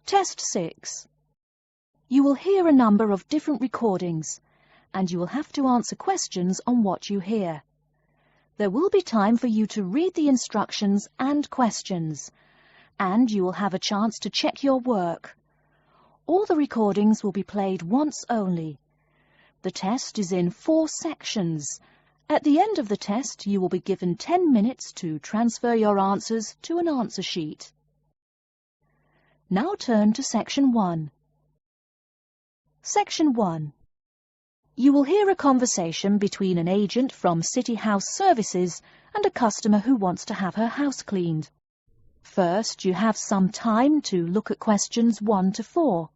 Test 6. You will hear a number of different recordings, and you will have to answer questions on what you hear. There will be time for you to read the instructions and questions, and you will have a chance to check your work. All the recordings will be played once only. The test is in 4 sections. At the end of the test, you will be given 10 minutes to transfer your answers to an answer sheet. Now turn to Section 1. Section 1. You will hear a conversation between an agent from City House Services and a customer who wants to have her house cleaned. First, you have some time to look at questions 1 to 4.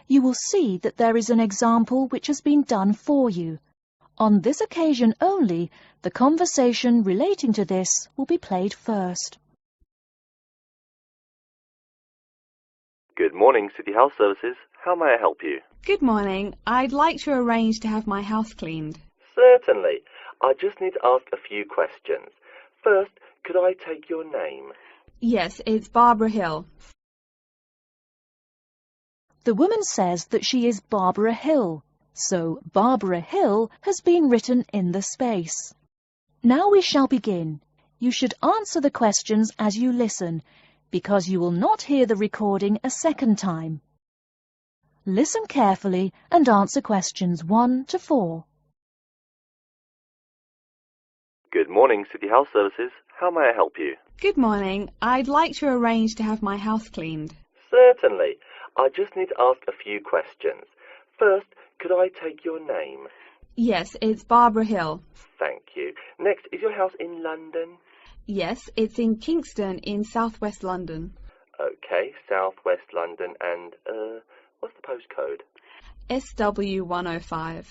You will see that there is an example which has been done for you. On this occasion only, the conversation relating to this will be played first. Good morning, City House Services. How may I help you? Good morning. I'd like to arrange to have my house cleaned. Certainly. I just need to ask a few questions. First, could I take your name? Yes, it's Barbara Hill. The woman says that she is Barbara Hill, so Barbara Hill has been written in the space. Now we shall begin. You should answer the questions as you listen, because you will not hear the recording a second time. Listen carefully and answer questions 1 to 4. Good morning, City House Services. How may I help you? Good morning. I'd like to arrange to have my house cleaned. Certainly. I just need to ask a few questions. First, could I take your name? Yes, it's Barbara Hill. Thank you. Next, is your house in London? Yes, it's in Kingston in southwest London. Okay, southwest London, and, what's the postcode? SW105.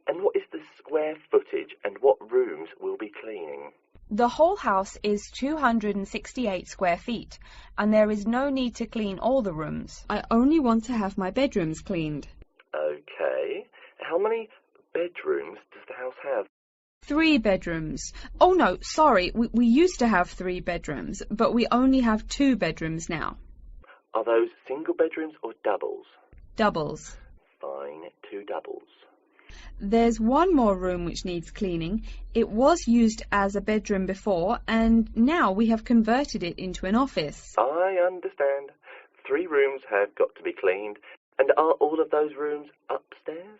And what is the square footage and what rooms will be cleaning? The whole house is 268 square feet, and there is no need to clean all the rooms. I only want to have my bedrooms cleaned. Okay. How many bedrooms does the house have? 3 bedrooms. Oh no, sorry, we used to have 3 bedrooms, but we only have 2 bedrooms now. Are those single bedrooms or doubles? Doubles. Fine, 2 doubles. There's one more room which needs cleaning. It was used as a bedroom before, and now we have converted it into an office. I understand. 3 rooms have got to be cleaned. And are all of those rooms upstairs?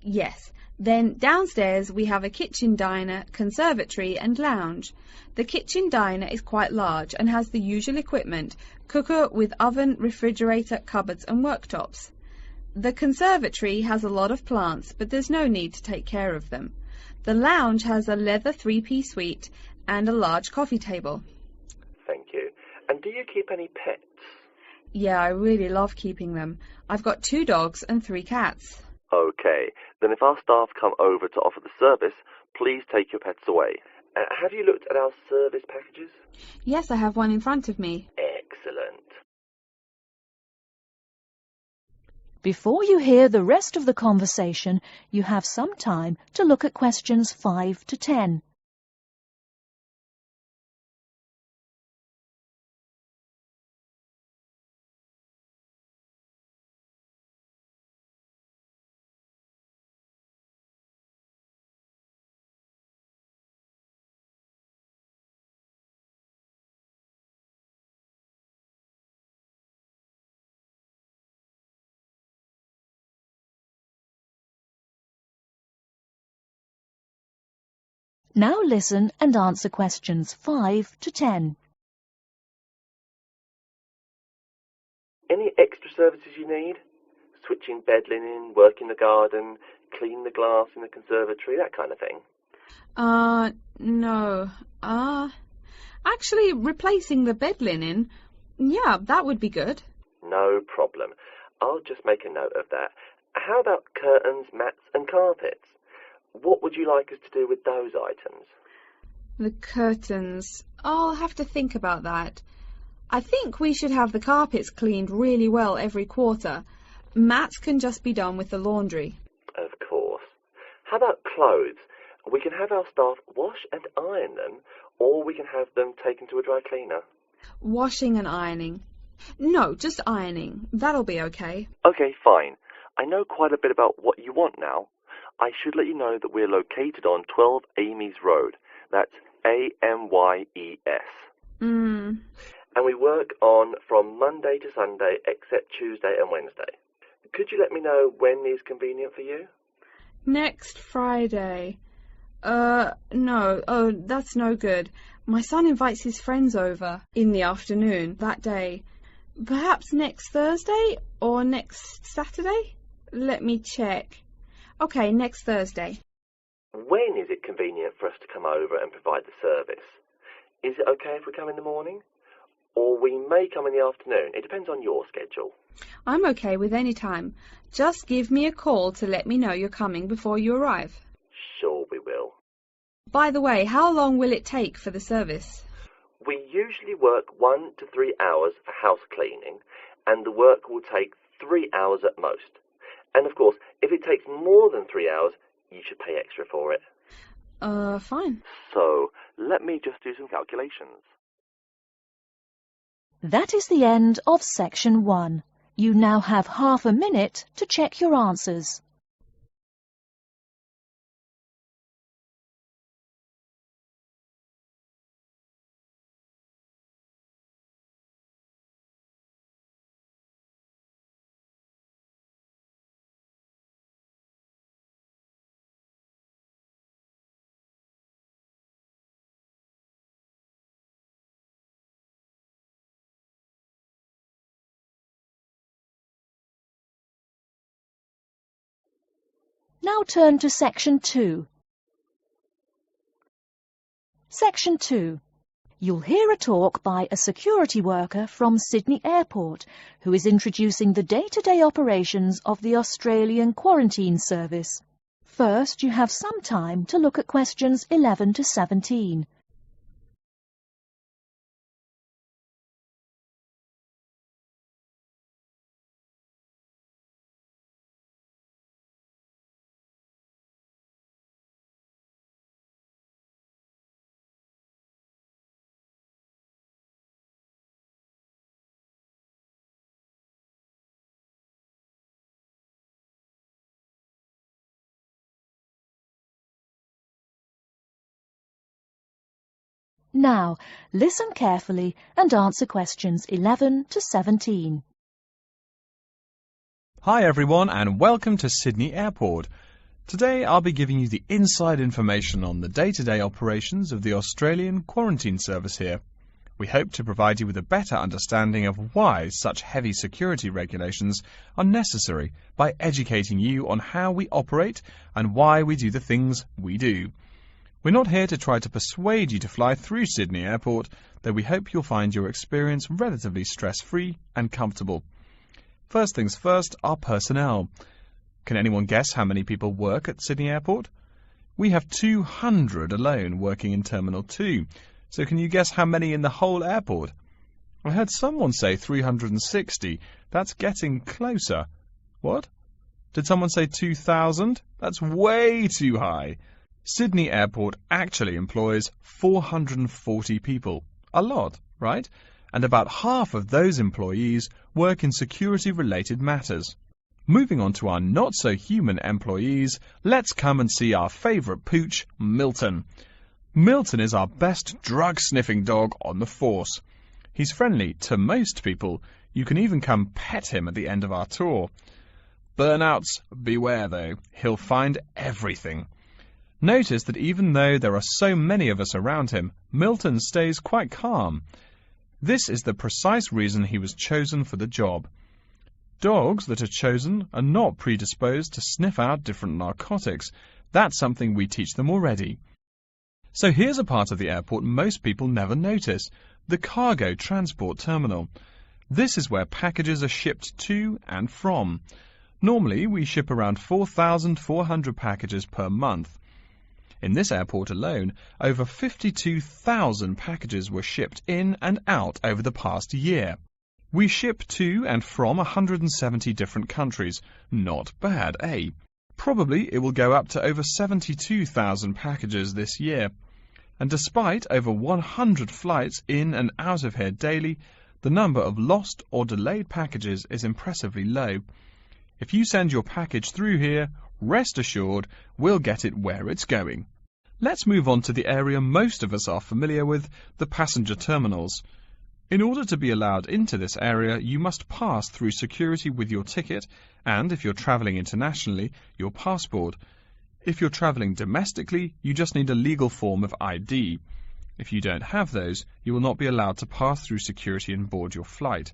Yes. Then downstairs we have a kitchen diner, conservatory and lounge. The kitchen diner is quite large and has the usual equipment: cooker with oven, refrigerator, cupboards and worktops. The conservatory has a lot of plants, but there's no need to take care of them. The lounge has a leather 3-piece suite and a large coffee table. Thank you. And do you keep any pets? Yeah, I really love keeping them. I've got 2 dogs and 3 cats. Okay, then if our staff come over to offer the service, please take your pets away. Have you looked at our service packages? Yes, I have one in front of me. Excellent. Before you hear the rest of the conversation, you have some time to look at questions 5 to 10. Now listen and answer questions 5 to 10. Any extra services you need? Switching bed linen, work in the garden, clean the glass in the conservatory, that kind of thing? No. Actually, replacing the bed linen, yeah, that would be good. No problem. I'll just make a note of that. How about curtains, mats and carpets? What would you like us to do with those items? The curtains. I'll have to think about that. I think we should have the carpets cleaned really well every quarter. Mats can just be done with the laundry. Of course. How about clothes? We can have our staff wash and iron them, or we can have them taken to a dry cleaner. Washing and ironing. No, just ironing. That'll be okay. Okay, fine. I know quite a bit about what you want now. I should let you know that we're located on 12 Amy's Road. That's Amyes. And we work on from Monday to Sunday except Tuesday and Wednesday. Could you let me know when is convenient for you? Next Friday. No. Oh, that's no good. My son invites his friends over in the afternoon that day. Perhaps next Thursday or next Saturday? Let me check. Okay, next Thursday. When is it convenient for us to come over and provide the service? Is it okay if we come in the morning? Or we may come in the afternoon. It depends on your schedule. I'm okay with any time. Just give me a call to let me know you're coming before you arrive. Sure we will. By the way, how long will it take for the service? We usually work 1 to 3 hours for house cleaning, and the work will take 3 hours at most. And of course, if it takes more than 3 hours, you should pay extra for it. Fine. So, let me just do some calculations. That is the end of section 1. You now have half a minute to check your answers. Now turn to section 2. Section 2. You'll hear a talk by a security worker from Sydney Airport who is introducing the day-to-day operations of the Australian Quarantine Service. First, you have some time to look at questions 11 to 17. Now, listen carefully and answer questions 11 to 17. Hi everyone and welcome to Sydney Airport. Today I'll be giving you the inside information on the day-to-day operations of the Australian Quarantine Service here. We hope to provide you with a better understanding of why such heavy security regulations are necessary by educating you on how we operate and why we do the things we do. We're not here to try to persuade you to fly through Sydney Airport, though we hope you'll find your experience relatively stress-free and comfortable. First things first, our personnel. Can anyone guess how many people work at Sydney Airport? We have 200 alone working in Terminal 2. So can you guess how many in the whole airport? I heard someone say 360. That's getting closer. What? Did someone say 2,000? That's way too high. Sydney Airport actually employs 440 people. A lot, right? And about half of those employees work in security-related matters. Moving on to our not-so-human employees, let's come and see our favourite pooch, Milton. Milton is our best drug-sniffing dog on the force. He's friendly to most people. You can even come pet him at the end of our tour. Burnouts, beware though. He'll find everything. Notice that even though there are so many of us around him, Milton stays quite calm. This is the precise reason he was chosen for the job. Dogs that are chosen are not predisposed to sniff out different narcotics. That's something we teach them already. So here's a part of the airport most people never notice, the cargo transport terminal. This is where packages are shipped to and from. Normally we ship around 4,400 packages per month. In this airport alone, over 52,000 packages were shipped in and out over the past year. We ship to and from 170 different countries. Not bad, eh? Probably it will go up to over 72,000 packages this year. And despite over 100 flights in and out of here daily, the number of lost or delayed packages is impressively low. If you send your package through here, rest assured we'll get it where it's going. Let's move on to the area most of us are familiar with, the passenger terminals. In order to be allowed into this area, you must pass through security with your ticket and, if you're travelling internationally, your passport. If you're travelling domestically, you just need a legal form of ID. If you don't have those, you will not be allowed to pass through security and board your flight.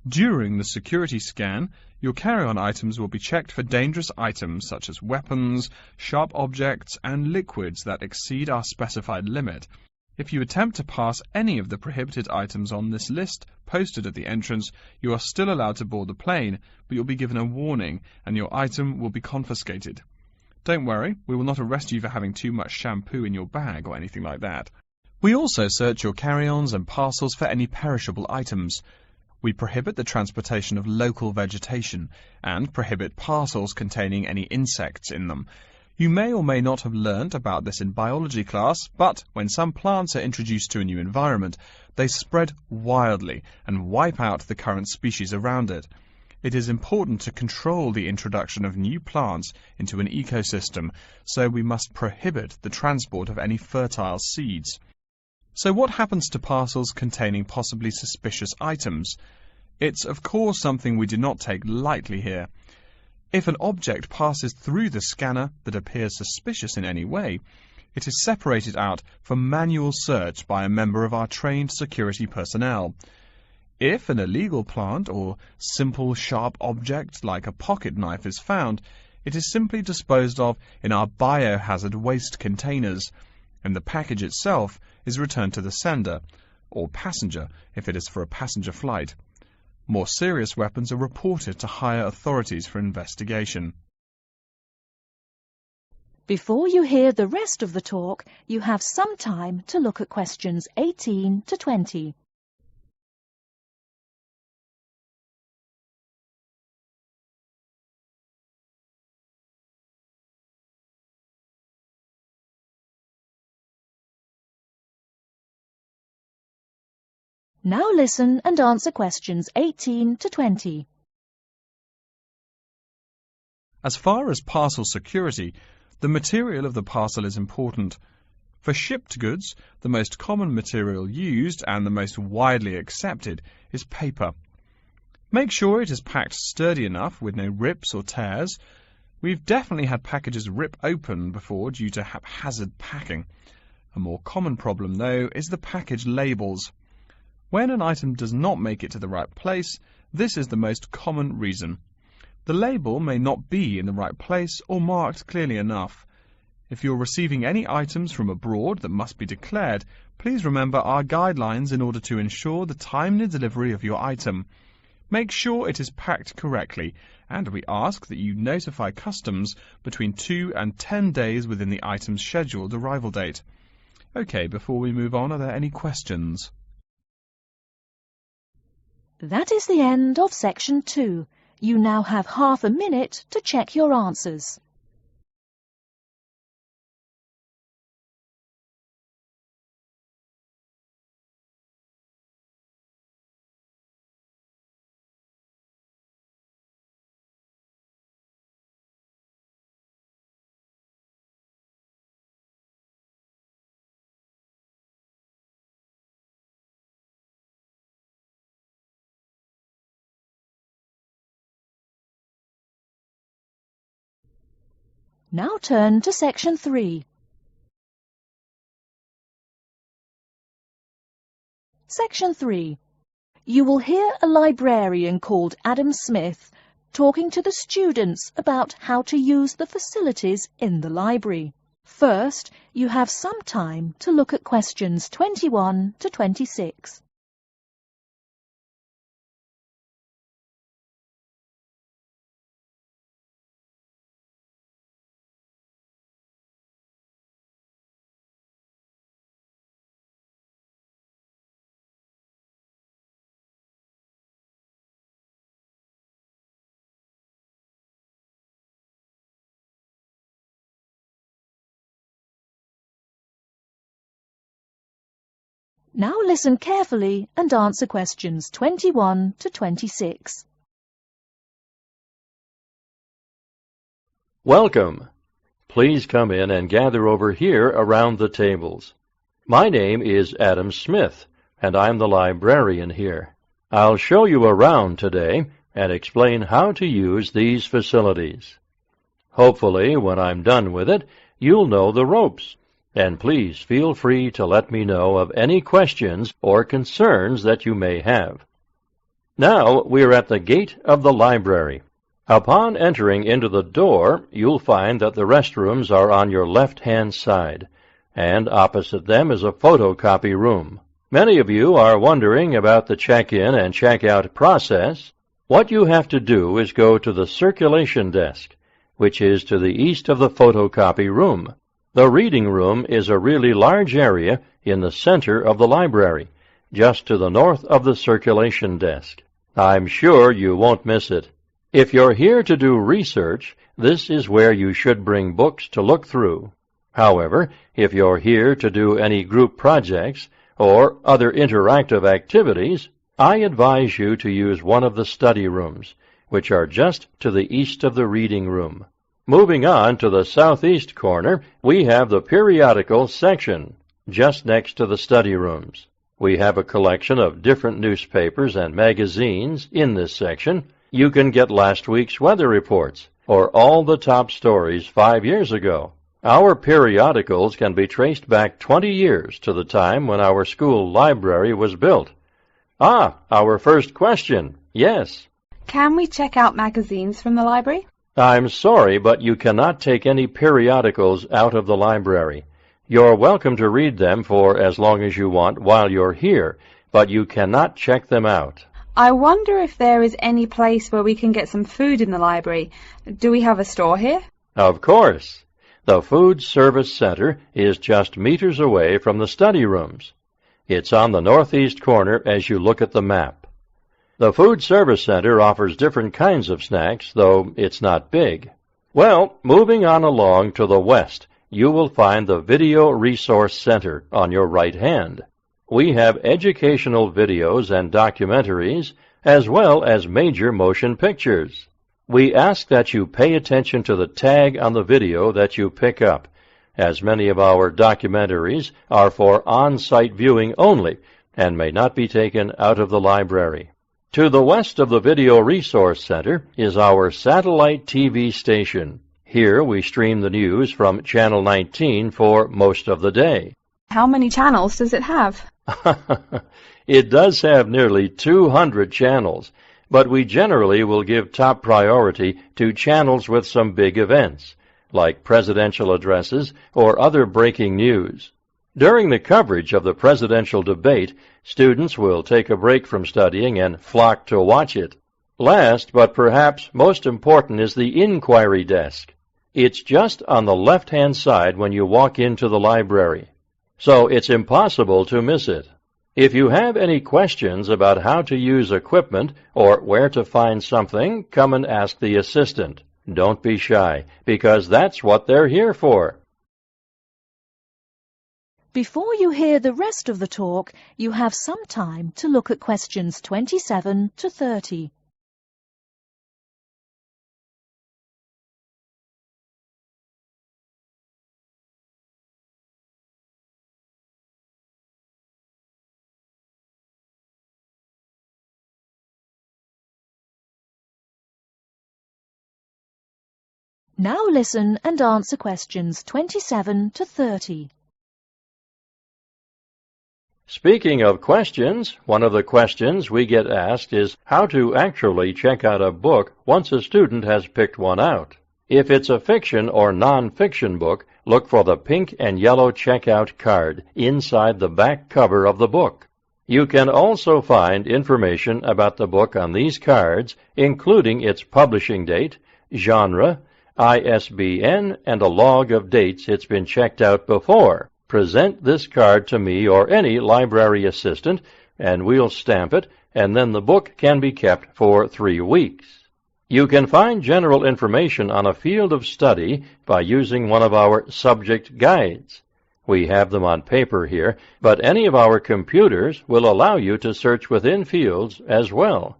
During the security scan, your carry-on items will be checked for dangerous items such as weapons, sharp objects and liquids that exceed our specified limit. If you attempt to pass any of the prohibited items on this list posted at the entrance, you are still allowed to board the plane, but you'll be given a warning and your item will be confiscated. Don't worry, we will not arrest you for having too much shampoo in your bag or anything like that. We also search your carry-ons and parcels for any perishable items. We prohibit the transportation of local vegetation and prohibit parcels containing any insects in them. You may or may not have learnt about this in biology class, but when some plants are introduced to a new environment, they spread wildly and wipe out the current species around it. It is important to control the introduction of new plants into an ecosystem, so we must prohibit the transport of any fertile seeds. So what happens to parcels containing possibly suspicious items? It's of course something we do not take lightly here. If an object passes through the scanner that appears suspicious in any way, it is separated out for manual search by a member of our trained security personnel. If an illegal plant or simple sharp object like a pocket knife is found, it is simply disposed of in our biohazard waste containers, and the package itself is returned to the sender, or passenger if it is for a passenger flight. More serious weapons are reported to higher authorities for investigation. Before you hear the rest of the talk, you have some time to look at questions 18 to 20. Now listen and answer questions 18 to 20. As far as parcel security, the material of the parcel is important. For shipped goods, the most common material used and the most widely accepted is paper. Make sure it is packed sturdy enough with no rips or tears. We've definitely had packages rip open before due to haphazard packing. A more common problem, though, is the package labels. When an item does not make it to the right place, this is the most common reason. The label may not be in the right place or marked clearly enough. If you're receiving any items from abroad that must be declared, please remember our guidelines in order to ensure the timely delivery of your item. Make sure it is packed correctly, and we ask that you notify customs between 2 and 10 days within the item's scheduled arrival date. OK, before we move on, are there any questions? That is the end of section 2. You now have half a minute to check your answers. Now turn to section 3. Section 3. You will hear a librarian called Adam Smith talking to the students about how to use the facilities in the library. First, you have some time to look at questions 21 to 26. Now listen carefully and answer questions 21 to 26. Welcome. Please come in and gather over here around the tables. My name is Adam Smith, and I'm the librarian here. I'll show you around today and explain how to use these facilities. Hopefully, when I'm done with it, you'll know the ropes. And please feel free to let me know of any questions or concerns that you may have. Now we're at the gate of the library. Upon entering into the door, you'll find that the restrooms are on your left-hand side, and opposite them is a photocopy room. Many of you are wondering about the check-in and check-out process. What you have to do is go to the circulation desk, which is to the east of the photocopy room. The reading room is a really large area in the center of the library, just to the north of the circulation desk. I'm sure you won't miss it. If you're here to do research, this is where you should bring books to look through. However, if you're here to do any group projects or other interactive activities, I advise you to use one of the study rooms, which are just to the east of the reading room. Moving on to the southeast corner, we have the periodical section, just next to the study rooms. We have a collection of different newspapers and magazines in this section. You can get last week's weather reports, or all the top stories 5 years ago. Our periodicals can be traced back 20 years to the time when our school library was built. Our first question. Yes. Can we check out magazines from the library? I'm sorry, but you cannot take any periodicals out of the library. You're welcome to read them for as long as you want while you're here, but you cannot check them out. I wonder if there is any place where we can get some food in the library. Do we have a store here? Of course. The Food Service Center is just meters away from the study rooms. It's on the northeast corner as you look at the map. The Food Service Center offers different kinds of snacks, though it's not big. Well, moving on along to the west, you will find the Video Resource Center on your right hand. We have educational videos and documentaries, as well as major motion pictures. We ask that you pay attention to the tag on the video that you pick up, as many of our documentaries are for on-site viewing only and may not be taken out of the library. To the west of the Video Resource Center is our satellite TV station. Here we stream the news from Channel 19 for most of the day. How many channels does it have? It does have nearly 200 channels, but we generally will give top priority to channels with some big events, like presidential addresses or other breaking news. During the coverage of the presidential debate, students will take a break from studying and flock to watch it. Last, but perhaps most important, is the inquiry desk. It's just on the left-hand side when you walk into the library, so it's impossible to miss it. If you have any questions about how to use equipment or where to find something, come and ask the assistant. Don't be shy, because that's what they're here for. Before you hear the rest of the talk, you have some time to look at questions 27 to 30. Now listen and answer questions 27 to 30. Speaking of questions, one of the questions we get asked is how to actually check out a book once a student has picked one out. If it's a fiction or non-fiction book, look for the pink and yellow checkout card inside the back cover of the book. You can also find information about the book on these cards, including its publishing date, genre, ISBN, and a log of dates it's been checked out before. Present this card to me or any library assistant, and we'll stamp it, and then the book can be kept for 3 weeks. You can find general information on a field of study by using one of our subject guides. We have them on paper here, but any of our computers will allow you to search within fields as well.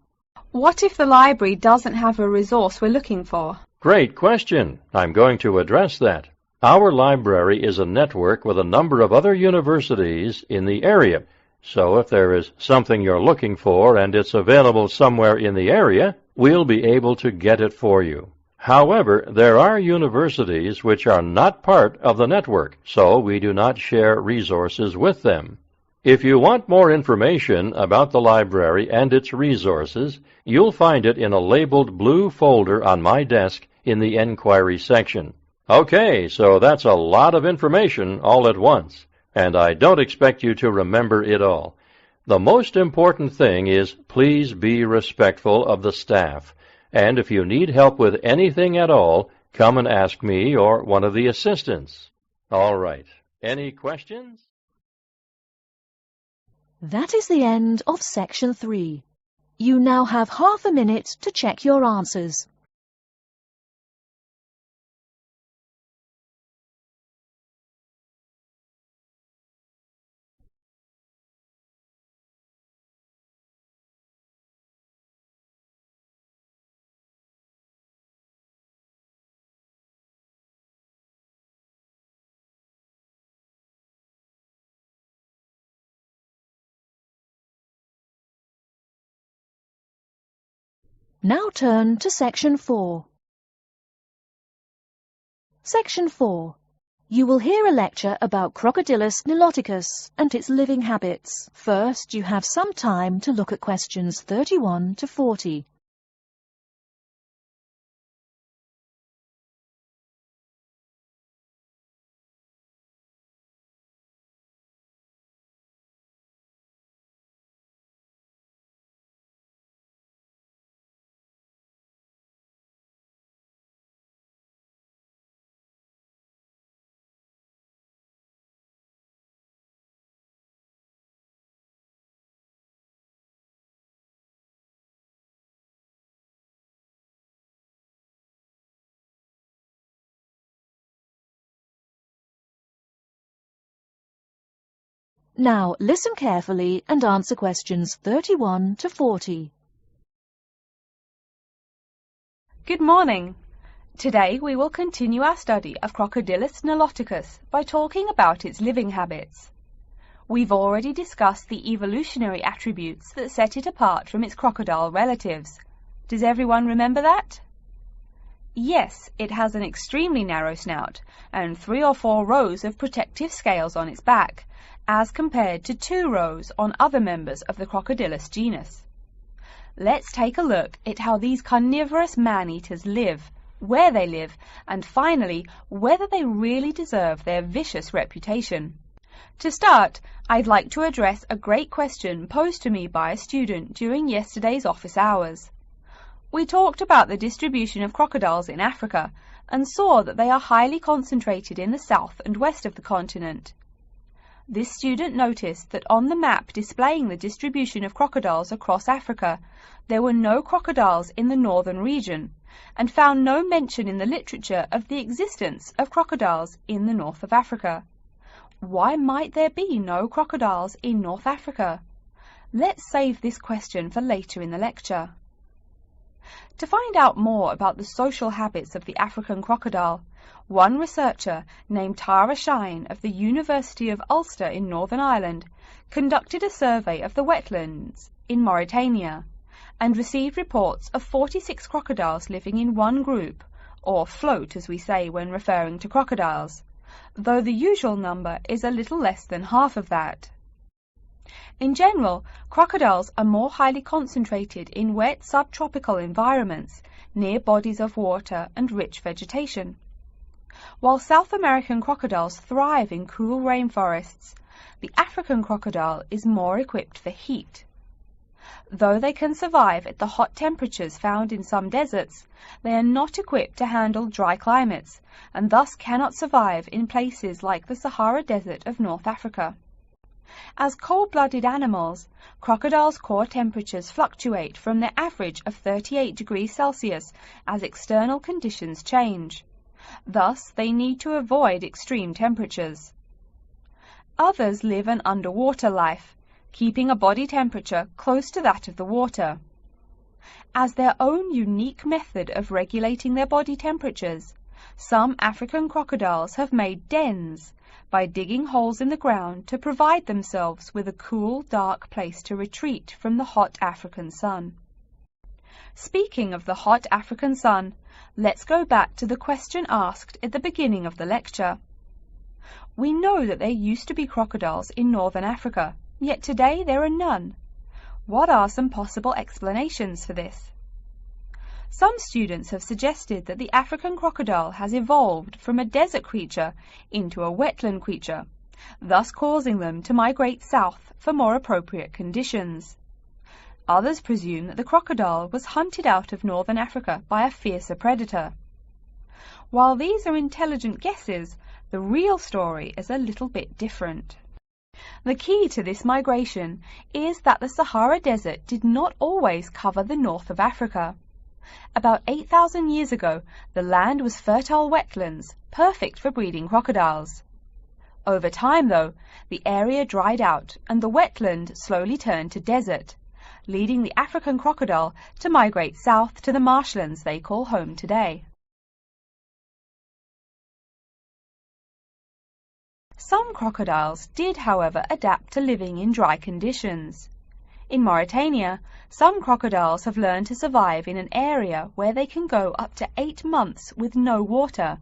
What if the library doesn't have a resource we're looking for? Great question. I'm going to address that. Our library is a network with a number of other universities in the area. So if there is something you're looking for and it's available somewhere in the area, we'll be able to get it for you. However, there are universities which are not part of the network, so we do not share resources with them. If you want more information about the library and its resources, you'll find it in a labeled blue folder on my desk in the Enquiry section. Okay, so that's a lot of information all at once, and I don't expect you to remember it all. The most important thing is please be respectful of the staff, and if you need help with anything at all, come and ask me or one of the assistants. All right, any questions? That is the end of Section 3. You now have half a minute to check your answers. Now turn to Section 4. Section 4. You will hear a lecture about Crocodylus niloticus and its living habits. First, you have some time to look at questions 31 to 40. Now listen carefully and answer questions 31 to 40. Good morning. Today we will continue our study of Crocodylus niloticus by talking about its living habits. We've already discussed the evolutionary attributes that set it apart from its crocodile relatives. Does everyone remember that? Yes, it has an extremely narrow snout and 3 or 4 rows of protective scales on its back, as compared to 2 rows on other members of the Crocodylus genus. Let's take a look at how these carnivorous man-eaters live, where they live, and finally, whether they really deserve their vicious reputation. To start, I'd like to address a great question posed to me by a student during yesterday's office hours. We talked about the distribution of crocodiles in Africa and saw that they are highly concentrated in the south and west of the continent. This student noticed that on the map displaying the distribution of crocodiles across Africa, there were no crocodiles in the northern region, and found no mention in the literature of the existence of crocodiles in the north of Africa. Why might there be no crocodiles in North Africa? Let's save this question for later in the lecture. To find out more about the social habits of the African crocodile, one researcher named Tara Shine of the University of Ulster in Northern Ireland conducted a survey of the wetlands in Mauritania and received reports of 46 crocodiles living in one group, or float as we say when referring to crocodiles, though the usual number is a little less than half of that. In general, crocodiles are more highly concentrated in wet subtropical environments, near bodies of water and rich vegetation. While South American crocodiles thrive in cool rainforests, the African crocodile is more equipped for heat. Though they can survive at the hot temperatures found in some deserts, they are not equipped to handle dry climates, and thus cannot survive in places like the Sahara Desert of North Africa. As cold-blooded animals, crocodiles' core temperatures fluctuate from their average of 38 degrees Celsius as external conditions change. Thus, they need to avoid extreme temperatures. Others live an underwater life, keeping a body temperature close to that of the water. As their own unique method of regulating their body temperatures, some African crocodiles have made dens by digging holes in the ground to provide themselves with a cool, dark place to retreat from the hot African sun. Speaking of the hot African sun, let's go back to the question asked at the beginning of the lecture. We know that there used to be crocodiles in northern Africa, yet today there are none. What are some possible explanations for this? Some students have suggested that the African crocodile has evolved from a desert creature into a wetland creature, thus causing them to migrate south for more appropriate conditions. Others presume that the crocodile was hunted out of northern Africa by a fiercer predator. While these are intelligent guesses, the real story is a little bit different. The key to this migration is that the Sahara Desert did not always cover the north of Africa. About 8,000 years ago, the land was fertile wetlands, perfect for breeding crocodiles. Over time, though, the area dried out and the wetland slowly turned to desert, leading the African crocodile to migrate south to the marshlands they call home today. Some crocodiles did, however, adapt to living in dry conditions. In Mauritania, some crocodiles have learned to survive in an area where they can go up to 8 months with no water,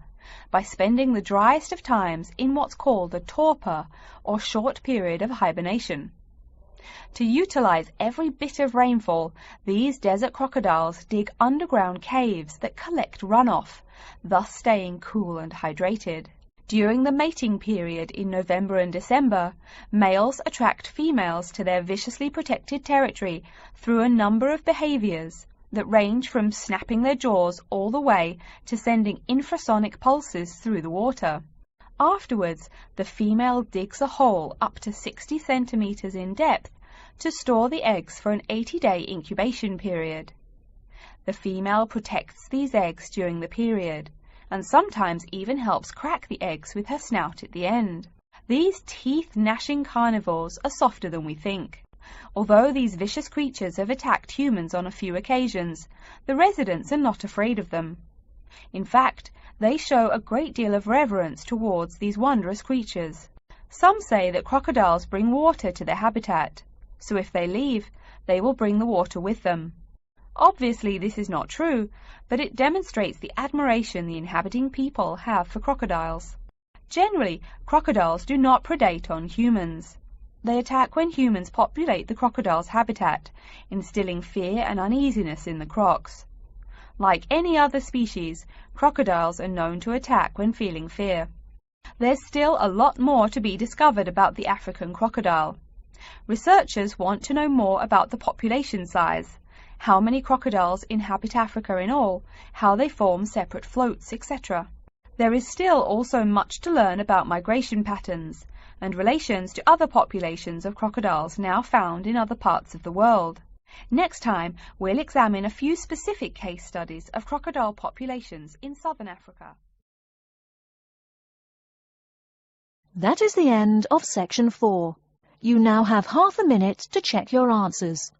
by spending the driest of times in what's called a torpor, or short period of hibernation. To utilize every bit of rainfall, these desert crocodiles dig underground caves that collect runoff, thus staying cool and hydrated. During the mating period in November and December, males attract females to their viciously protected territory through a number of behaviors that range from snapping their jaws all the way to sending infrasonic pulses through the water. Afterwards, the female digs a hole up to 60 centimeters in depth to store the eggs for an 80-day incubation period. The female protects these eggs during the period, and sometimes even helps crack the eggs with her snout at the end. These teeth-gnashing carnivores are softer than we think. Although these vicious creatures have attacked humans on a few occasions, the residents are not afraid of them. In fact, they show a great deal of reverence towards these wondrous creatures. Some say that crocodiles bring water to their habitat, so if they leave, they will bring the water with them. Obviously, this is not true, but it demonstrates the admiration the inhabiting people have for crocodiles. Generally, crocodiles do not predate on humans. They attack when humans populate the crocodile's habitat, instilling fear and uneasiness in the crocs. Like any other species, crocodiles are known to attack when feeling fear. There's still a lot more to be discovered about the African crocodile. Researchers want to know more about the population size, how many crocodiles inhabit Africa in all, how they form separate floats, etc. There is still also much to learn about migration patterns and relations to other populations of crocodiles now found in other parts of the world. Next time, we'll examine a few specific case studies of crocodile populations in southern Africa. That is the end of section 4. You now have half a minute to check your answers.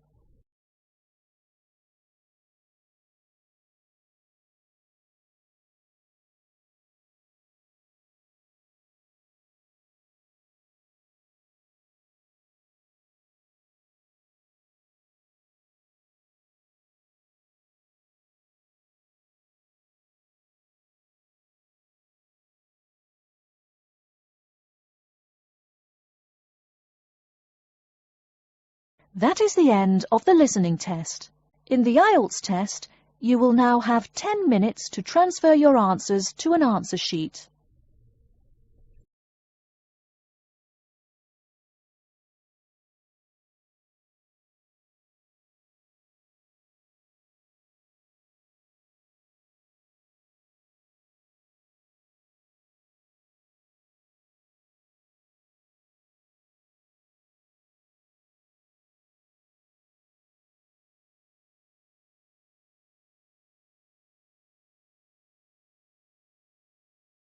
That is the end of the listening test. In the IELTS test, you will now have 10 minutes to transfer your answers to an answer sheet.